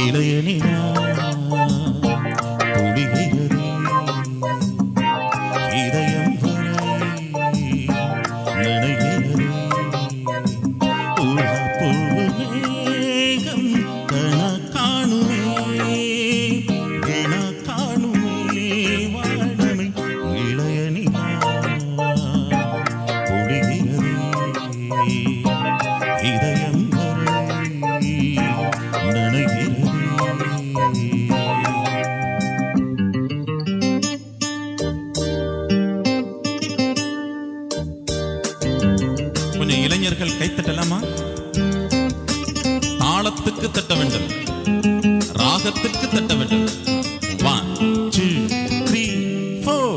இளையனிலா பொழிகிறதே இதயம் வரை நனைகிறதே உலா போகும் மேகம் கண காணுமே வாழமை இளையனிலா பொழிகிறதே இதயம் வரை நனைகிறதே. கொஞ்சம் இளைஞர்கள் கைத்தட்டலாமா? தாளத்துக்கு தட்ட வேண்டும், ராகத்துக்கு தட்ட வேண்டும். 1 2 3 4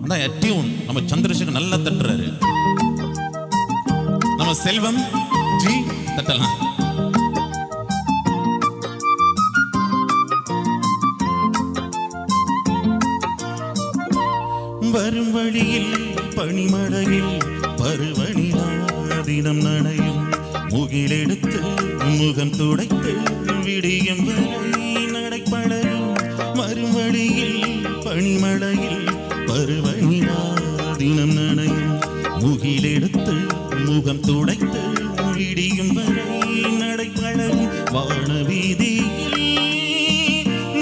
அதான் டியூன். நம்ம சந்திரசேகர் நல்லா தட்டுறாரு. நம்ம செல்வம் ஜி தட்டலாம். வரும் வழியில் பனிமழையில் பருவனிலா தினம் நனையும் முகிலெடுத்து முகம் துடைத்து விடியும் வரை நடைப்பழகும். வரும் வழியில் பனிமழையில் பருவனிலா தினம் நனையும் முகிலெடுத்து முகம் துடைத்து விடியும் வரை நடைப்பழகும். வானவீதியில்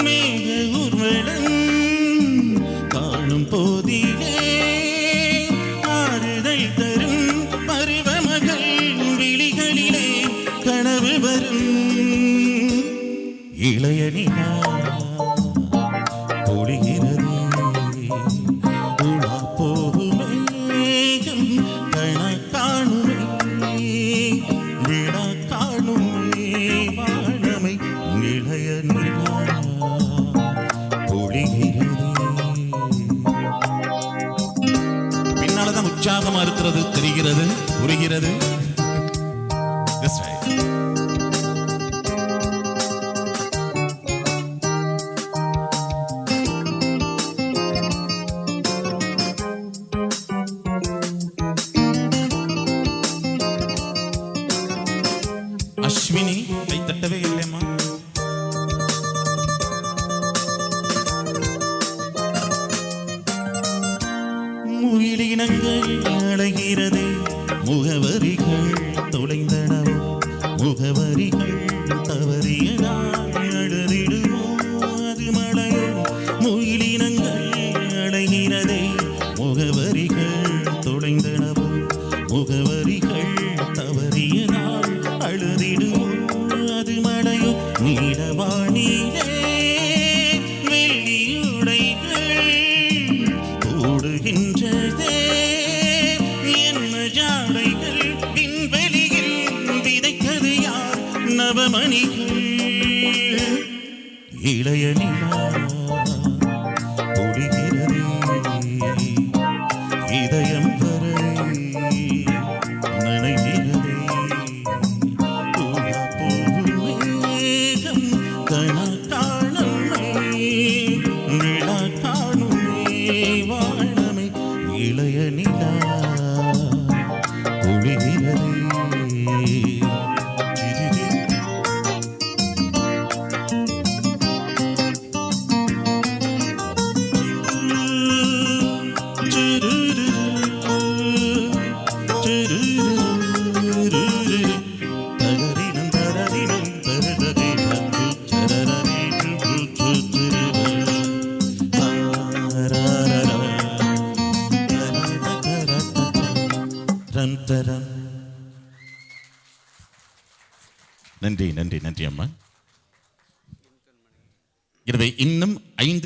மேக ஊர்வலம் காணும் போதிலே ஆறுதல் தரும் பருவமகள் விழிகளிலே கனவு வரும். இளையனிலா பொழிகிறதே உலா போகும் மேகம் கண காணுமே விழா காணுமே வாழமை இளையனிலா பொழிகிறதே. பின்னால்தான் உற்சாகமா இருக்கிறது தெரிகிறது, புரிகிறது. That's right. அஸ்வினி கை தட்டவே இல்லையம்மா. முகிலினங்கள் அழகிறதே முகவரிகள் தொலைந்தனவோ முகவரிகள் தவறியதால் அழுதிடுமோ அது மழையோ. முகிலினங்கள் அழகிறதே முகவரிகள் தொலைந்தனவோ முகவரிகள் தவறியதால் அழுதிடுமோ அது மழையோ. நீலவானிலே வெள்ளியுடைகள் ஓடுகின்றதே என்ன ஜாடைகள் விண்வெளியில் விதைத்தது யார் நவமணிகள். இளையனிலா பொழிகிறதே இதயம் வரை நனைகிறதே உலா போகும் மேகம் கண காணுமே விழா காணுமே வாழமை இளையனிலா பொழிகிறதே. நன்றி நன்றி நன்றி அம்மா. எனவே இன்னும் 5